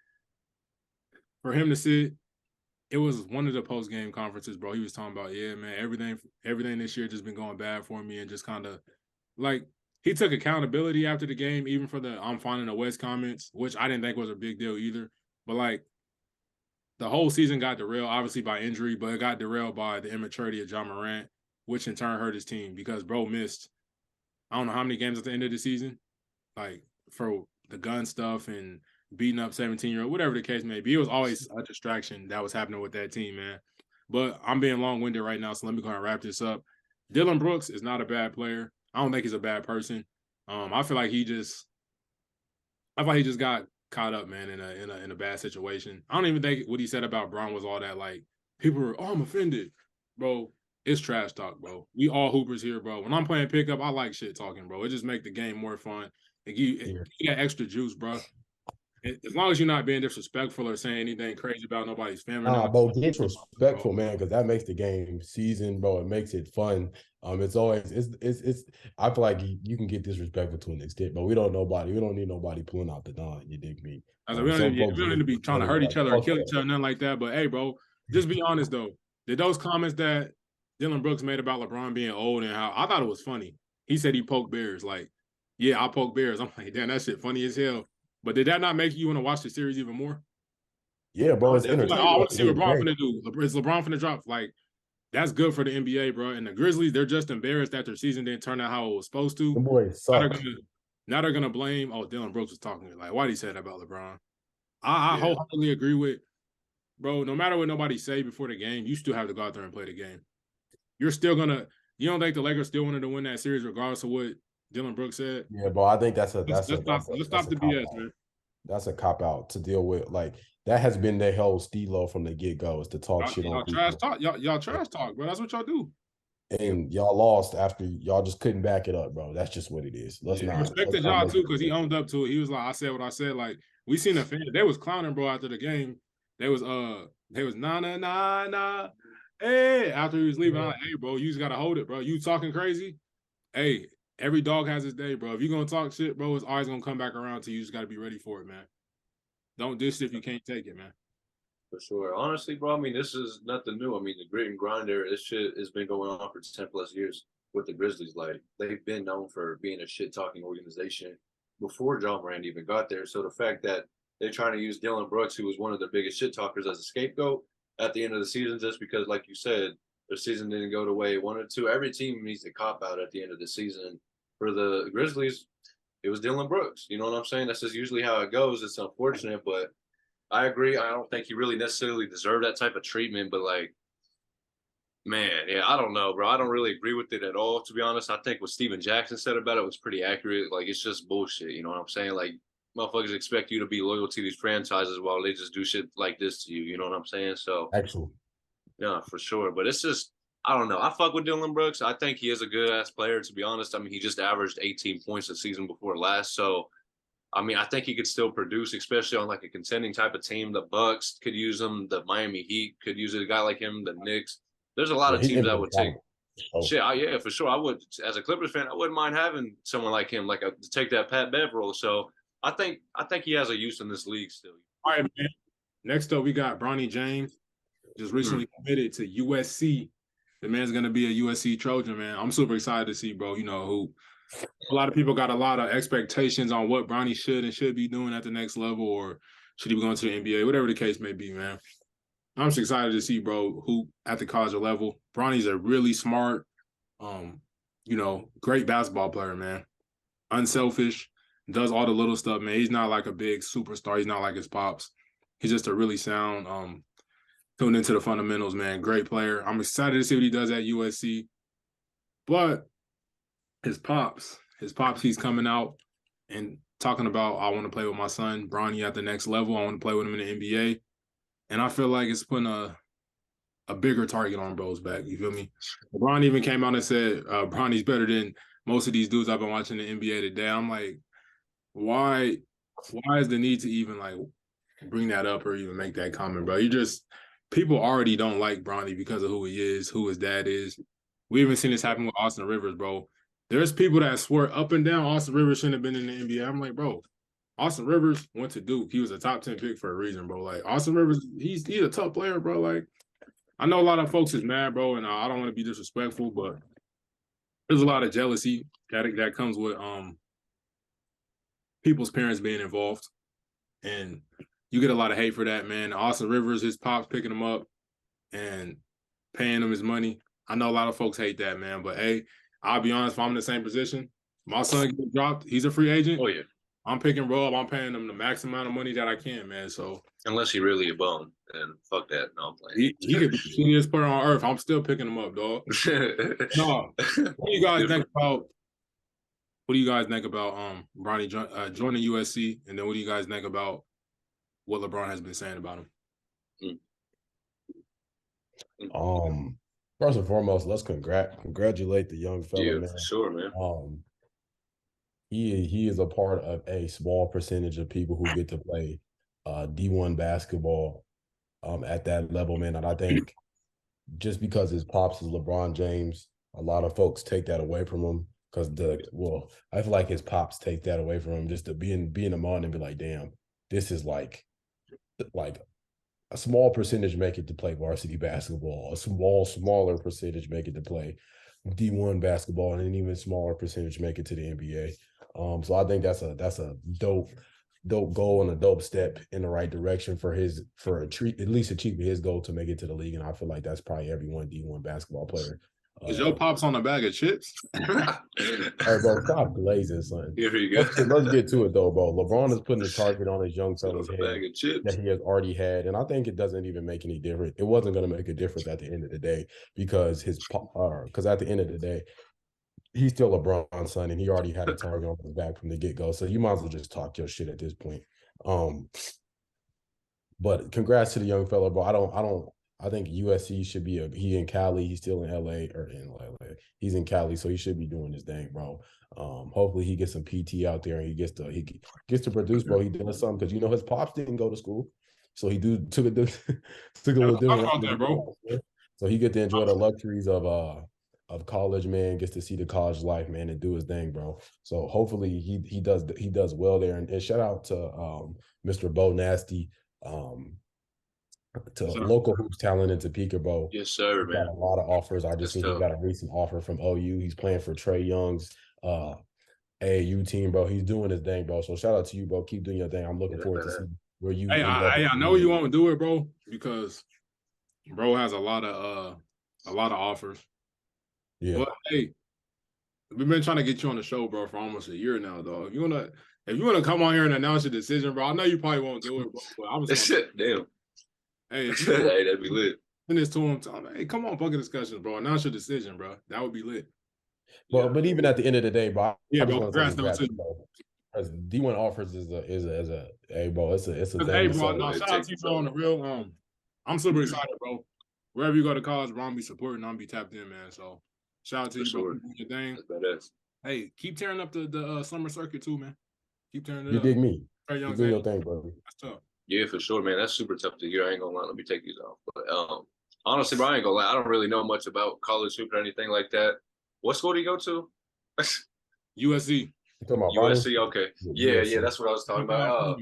for him to sit, it was one of the post-game conferences, bro. He was talking about, yeah, man, everything this year just been going bad for me, and just kind of, like, he took accountability after the game, even for the I'm finding the West comments, which I didn't think was a big deal either. But, like, the whole season got derailed, obviously, by injury, but it got derailed by the immaturity of John Morant, which in turn hurt his team because bro missed, I don't know how many games at the end of the season, like, for the gun stuff and beating up 17-year-old, whatever the case may be. It was always a distraction that was happening with that team, man. But I'm being long-winded right now, so let me go ahead and wrap this up. Dillon Brooks is not a bad player. I don't think he's a bad person. I feel like he just got caught up, man, in a bad situation. I don't even think what he said about Braun was all that, like, people were, oh, I'm offended. Bro, it's trash talk, bro. We all hoopers here, bro. When I'm playing pickup, I like shit talking, bro. It just make the game more fun. You got extra juice, bro. As long as you're not being disrespectful or saying anything crazy about nobody's family. Bro, get respectful, man, because that makes the game seasoned, bro. It makes it fun. It's always it's. I feel like you can get disrespectful to an extent, but we don't need nobody pulling out the Don. You dig me? We don't need to be trying to hurt each other or kill each other, nothing like that. But hey, bro, just be honest though. Did those comments that Dillon Brooks made about LeBron being old and how I thought it was funny? He said he poked bears. Like, yeah, I poke bears. I'm like, damn, that shit funny as hell. But did that not make you want to watch the series even more? Yeah, bro, it's entertaining. Like, I want to see what LeBron finna do. Is LeBron finna drop? Like, that's good for the NBA, bro. And the Grizzlies, they're just embarrassed that their season didn't turn out how it was supposed to. The boys suck. Now they're gonna blame. Oh, Dillon Brooks was talking. Like, why did he say that about LeBron? I wholeheartedly agree with, bro. No matter what nobody say before the game, you still have to go out there and play the game. You're still gonna. You don't think the Lakers still wanted to win that series regardless of what Dillon Brooks said? Yeah, bro. I think let's stop the BS, man. That's a cop out to deal with. Like, that has been their whole stilo from the get go, is to talk shit on people. Y'all trash talk, bro. That's what y'all do. And y'all lost after y'all just couldn't back it up, bro. That's just what it is. Respected y'all too, because he owned up to it. He was like, I said what I said. Like, we seen the fans, they was clowning, bro, after the game. They was nah. Hey, after he was leaving, I'm like, hey, bro, you just gotta hold it, bro. You talking crazy? Hey, every dog has his day, bro. If you're gonna talk shit, bro, it's always gonna come back around to you. You just gotta be ready for it, man. Don't dish if you can't take it, man. For sure. Honestly, bro, I mean, this is nothing new. I mean, the grit and grind era, this shit has been going on for 10 plus years with the Grizzlies. Like, they've been known for being a shit talking organization before John Moran even got there. So the fact that they're trying to use Dillon Brooks, who was one of the biggest shit talkers, as a scapegoat at the end of the season, just because, like you said, their season didn't go the way it wanted to. Every team needs to cop out at the end of the season. For the Grizzlies, it was Dillon Brooks. You know what I'm saying? That's just usually how it goes. It's unfortunate, but I agree. I don't think he really necessarily deserved that type of treatment, but, like, man, yeah, I don't know, bro. I don't really agree with it at all, to be honest. I think what Steven Jackson said about it was pretty accurate. Like, it's just bullshit. You know what I'm saying? Like, motherfuckers expect you to be loyal to these franchises while they just do shit like this to you. You know what I'm saying? So, actually, yeah, for sure. But it's just, I don't know. I fuck with Dillon Brooks. I think he is a good-ass player, to be honest. I mean, he just averaged 18 points the season before last. So, I mean, I think he could still produce, especially on, like, a contending type of team. The Bucks could use him. The Miami Heat could use a guy like him. The Knicks. There's a lot of teams that would take. Shit, yeah, for sure. I would, as a Clippers fan, I wouldn't mind having someone like him, like, to take that Pat Bev role. So, I think he has a use in this league still. All right, man. Next up, we got Bronny James. Just recently committed to USC. The man's going to be a USC Trojan, man. I'm super excited to see, bro, who a lot of people got a lot of expectations on what Bronny should be doing at the next level, or should he be going to the NBA, whatever the case may be, man. I'm just excited to see, bro, who at the college level. Bronny's a really smart, great basketball player, man. Unselfish, does all the little stuff, man. He's not like a big superstar. He's not like his pops. He's just a really sound, tuned into the fundamentals, man. Great player. I'm excited to see what he does at USC. But his pops, he's coming out and talking about, I want to play with my son, Bronny, at the next level. I want to play with him in the NBA. And I feel like it's putting a bigger target on bro's back. You feel me? LeBron even came out and said, Bronny's better than most of these dudes I've been watching the NBA today. I'm like, why is the need to even like bring that up or even make that comment, bro? People already don't like Bronny because of who he is, who his dad is. We even seen this happen with Austin Rivers, bro. There's people that swear up and down Austin Rivers shouldn't have been in the NBA. I'm like, bro, Austin Rivers went to Duke. He was a top 10 pick for a reason, bro. Like, Austin Rivers, he's a tough player, bro. Like, I know a lot of folks is mad, bro, and I don't want to be disrespectful, but there's a lot of jealousy that comes with people's parents being involved. And you get a lot of hate for that, man. Austin Rivers, his pops picking him up and paying him his money. I know a lot of folks hate that, man. But, hey, I'll be honest, if I'm in the same position, my son gets dropped, he's a free agent. Oh, yeah. I'm picking bro up. I'm paying him the max amount of money that I can, man. So unless he really a bum, then fuck that. No, I'm playing. He could be the shittiest player on earth. I'm still picking him up, dog. No. What do you guys think about? What do you guys think about Bronny joining USC? And then what do you guys think about what LeBron has been saying about him? First and foremost, let's congratulate the young fella, yeah, man. For sure, man. He is a part of a small percentage of people who get to play D1 basketball at that level, man. And I think just because his pops is LeBron James, a lot of folks take that away from him because I feel like his pops take that away from him just to being a mom and be like, damn, this is like a small percentage make it to play varsity basketball, a smaller percentage make it to play D1 basketball, and an even smaller percentage make it to the NBA. So I think that's a dope goal and a dope step in the right direction at least achieving his goal to make it to the league. And I feel like that's probably every one D1 basketball player. Is your pops on a bag of chips? All right, bro, stop glazing, son. Here you go. Let's get to it though, bro. LeBron is putting the target on his young fella's head bag of chips that he has already had, and I think it doesn't even make any difference. It wasn't going to make a difference at the end of the day because at the end of the day, he's still LeBron's son, and he already had a target on his back from the get-go. So you might as well just talk your shit at this point. But congrats to the young fella, bro. I think USC should be he in Cali. He's still in LA. He's in Cali, so he should be doing his thing, bro. Hopefully he gets some PT out there and he gets to produce, bro. He does something because his pops didn't go to school, so he took a little different about that, bro. So he get to enjoy the luxuries of college, man. Gets to see the college life, man, and do his thing, bro. So hopefully he does well there. And shout out to Mr. Bo Nasty, to local hoops talent in Topeka, bro. Yes, sir, man. Got a lot of offers. I just think he got a recent offer from OU. He's playing for Trejon's AAU team, bro. He's doing his thing, bro. So shout out to you, bro. Keep doing your thing. I'm looking forward to see where you. Hey, I know you want to do it, bro, because bro has a lot of offers. Yeah. But hey, we've been trying to get you on the show, bro, for almost a year now, dog. If you wanna come on here and announce your decision, bro, I know you probably won't do it, bro. But I'm just damn. Hey, hey, that'd be lit. Send this to him. Tell him, hey, come on, bucket discussions, bro. Announce your decision, bro. That would be lit. Well, but even at the end of the day, bro. Yeah, bro. Congrats to you. Because D1 offers is a hey, bro. It's a hey, bro. No, shout out to you, bro. On the real, I'm super excited, bro. Wherever you go to college, bro, I'm be supporting. I'm be tapped in, man. So shout out to you, bro. Keep doing your thing. That's hey, keep tearing up the summer circuit too, man. Keep tearing it up. You dig me? Keep doing your thing, bro. That's tough. Yeah, for sure, man. That's super tough to hear. I ain't gonna lie. Let me take these off. But honestly, bro, I ain't gonna lie. I don't really know much about college hoop or anything like that. What school do you go to? USC. USC. Okay. Yeah. That's what I was talking about.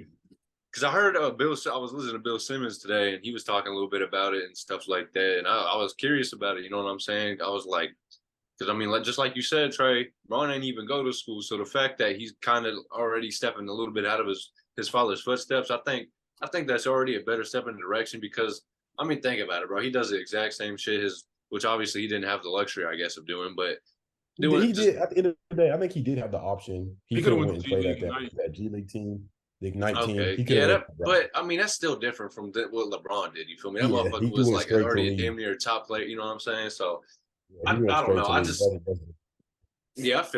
Because I heard I was listening to Bill Simmons today, and he was talking a little bit about it and stuff like that. And I was curious about it. You know what I'm saying? I was like, because I mean, just like you said, Trey, Ron ain't even go to school. So the fact that he's kind of already stepping a little bit out of his father's footsteps, I think that's already a better step in the direction because, I mean, think about it, bro. He does the exact same shit, which obviously he didn't have the luxury, I guess, of doing. But he did at the end of the day. I think he did have the option. He could have went and played at that G League team. The Ignite team. Okay, He could but I mean that's still different from what LeBron did. You feel me? That Yeah, motherfucker he was went like straight to already league. damn near a top player. You know what I'm saying? So he went I don't straight know. to I league. just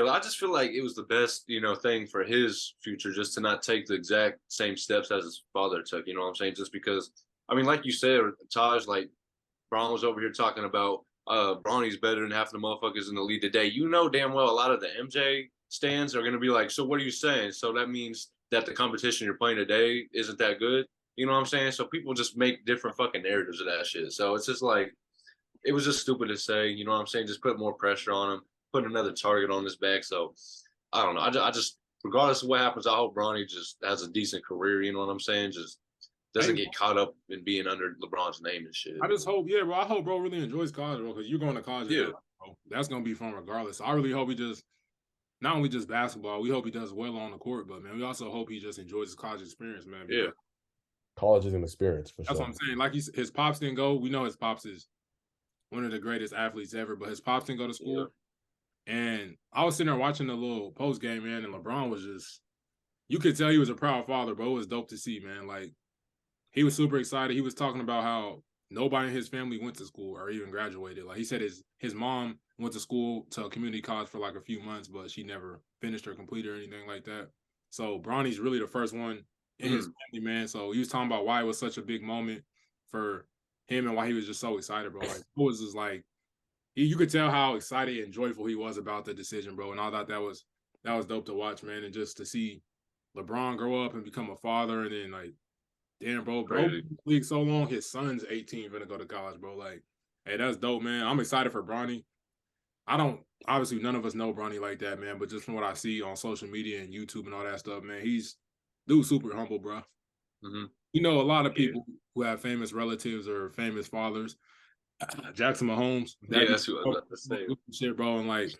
I just feel like it was the best thing for his future, just to not take the exact same steps as his father took. You know what I'm saying? Just because I mean, like you said, Tahj, like Braun was over here talking about Bronny's better than half the motherfuckers in the league today. You know damn well a lot of the MJ stands are gonna be like, so what are you saying? So that means that the competition you're playing today isn't that good. You know what I'm saying? So people just make different fucking narratives of that shit. So it's just like it was just stupid to say, you know what I'm saying? Just put more pressure on him, put another target on his back. So I don't know. I just regardless of what happens, I hope Bronny just has a decent career, you know what I'm saying? Just doesn't get caught up in being under LeBron's name and shit. I just hope, yeah, bro. I hope bro really enjoys college, bro, because you're going to college. Yeah. Bro. That's gonna be fun regardless. So I really hope he just not only just basketball, we hope he does well on the court, but man, we also hope he just enjoys his college experience, man. Yeah. College is an experience for sure. That's what I'm saying. Like his pops didn't go. We know his pops is one of the greatest athletes ever, but his pops didn't go to school. Yeah. And I was sitting there watching the little post game, man, and LeBron was just, you could tell he was a proud father, bro. It was dope to see, man. Like, he was super excited. He was talking about how nobody in his family went to school or even graduated. Like, he said his mom went to school to a community college for like a few months, but she never finished or completed or anything like that. So Bronny's really the first one in his family, man. So he was talking about why it was such a big moment for him and why he was just so excited, bro. Like, it was just like, you could tell how excited and joyful he was about the decision, bro. And I thought that was dope to watch, man. And just to see LeBron grow up and become a father, and then like, damn, bro, league so long, his son's 18 gonna go to college, bro. Like, hey, that's dope, man. I'm excited for Bronny. Obviously none of us know Bronny like that, man, but just from what I see on social media and YouTube and all that stuff, man, dude's super humble, bro. Mm-hmm. You know, a lot of people who have famous relatives or famous fathers, Jackson Mahomes. That's who I was about to say. Shit, bro, and like,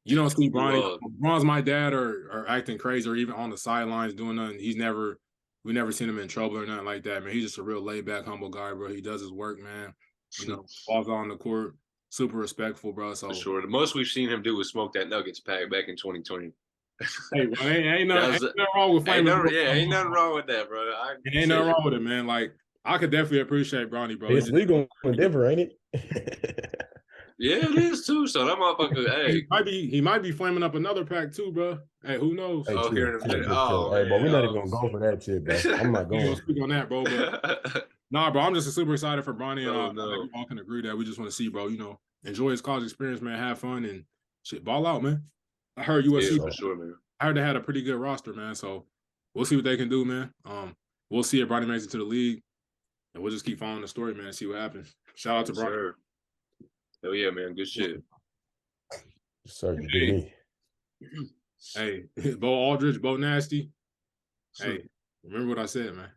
you don't see Bronny. Bron's my dad or acting crazy or even on the sidelines doing nothing. We never seen him in trouble or nothing like that, man. He's just a real laid back, humble guy, bro. He does his work, man. You know, balls on the court, super respectful, bro. So for sure, the most we've seen him do was smoke that Nuggets pack back in 2020. Hey, bro, ain't nothing wrong with ain't nothing wrong with that, bro. Ain't nothing wrong with it, man. Like, I could definitely appreciate Bronny, bro. It's legal in Denver, ain't it? Yeah, it is too. So that motherfucker, hey, he might be flaming up another pack too, bro. Hey, who knows? Hey, here in a minute. Hey, bro, we're not even gonna go for that shit, bro. I'm not going to speak on that, bro. But nah, bro, I'm just super excited for Bronny, and we all can agree that we just want to see, bro. You know, enjoy his college experience, man. Have fun and shit, ball out, man. I heard USC for sure, man. I heard they had a pretty good roster, man. So we'll see what they can do, man. We'll see if Bronny makes it to the league, and we'll just keep following the story, man, and see what happens. Shout out to Bronny. Sure. Hell yeah, man. Good shit. Sir, hey. Hey, Bo Aldridge, Bo Nasty. Hey, remember what I said, man.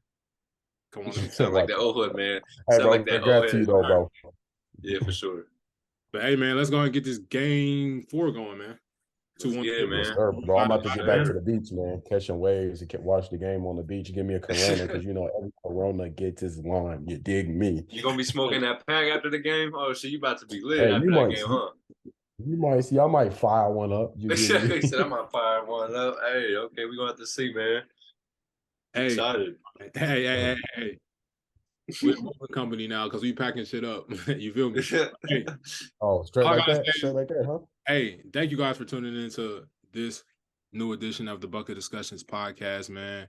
Come on. Sound like that old hood, man. Hey, Sound bro, like that old hood. bro. Yeah, for sure. But hey, man, let's go and get this game 4 going, man. 2-1. Yeah, man. Sir, bro, I'm about to get back to the beach, man. Catching waves and watch the game on the beach. Give me a Corona, because you know every Corona gets his lime. You dig me? You gonna be smoking that pack after the game? Oh shit, you about to be lit after that game, huh? You might see. I might fire one up. He said I might fire one up. Hey, okay, we gonna have to see, man. Hey, excited. Hey. We're a company now because we packing shit up. You feel me? Hey. Oh, straight like that, huh? Hey, thank you guys for tuning into this new edition of the Bucket Discussions podcast, man.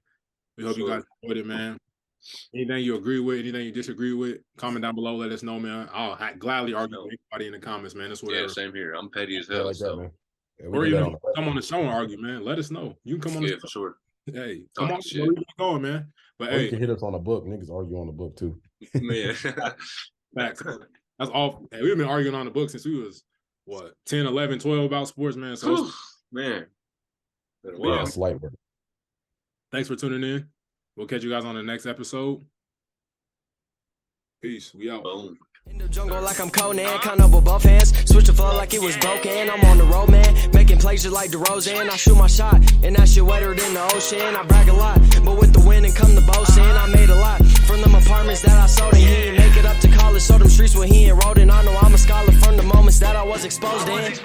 We hope you guys enjoyed it, man. Anything you agree with, anything you disagree with, comment down below. Let us know, man. I'll gladly argue with anybody in the comments, man. That's whatever. Yeah, same here. I'm petty as hell. Like that, man. Yeah, or even come on the show and argue, man. Let us know. You can come on the show. For sure. Hey, come on, where you going, man? But hey, you can hit us on a book. Niggas argue on the book too. Man, facts. That's all. Hey, we've been arguing on the book since we was 10, 11, 12 about sports, man. So man, yeah, slight work. Thanks for tuning in. We'll catch you guys on the next episode. Peace. We out. Boom. In the jungle like I'm Conan, count up with both hands. Switch the flow like it was broken. I'm on the road, man, making plays just like DeRozan. I shoot my shot, and that shit wetter than the ocean. I brag a lot, but with the wind and come the boasting. I made a lot from them apartments that I sold, and he didn't make it up to college. So them streets where he enrolled in. I know I'm a scholar from the moments that I was exposed in.